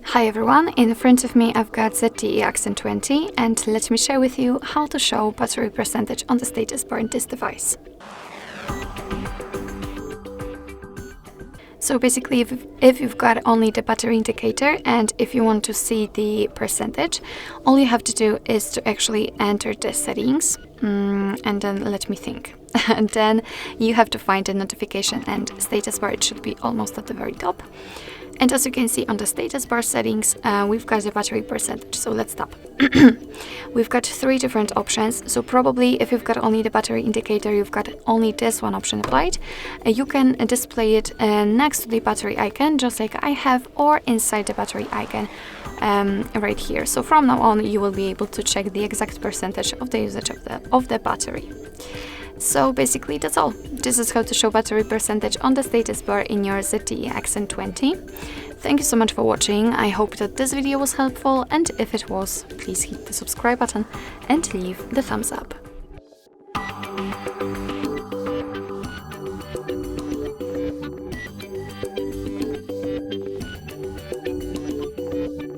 Hi everyone, in front of me I've got ZTE Axon 20 and let me share with you how to show battery percentage on the status bar in this device. So basically if you've got only the battery indicator and if you want to see the percentage, all you have to do is to actually enter the settings and then let me think. And then you have to find the notification and status bar. It should be almost at the very top. And as you can see on the status bar settings, we've got the battery percentage. So let's stop. We've got 3 different options. So probably if you've got only the battery indicator, you've got only this one option applied. You can display it next to the battery icon, just like I have, or inside the battery icon right here. So from now on, you will be able to check the exact percentage of the usage of the battery. So basically that's all. This is how to show battery percentage on the status bar in your ZTE Axon 20. Thank you so much for watching. I hope that this video was helpful, and if it was, please hit the subscribe button and leave the thumbs up.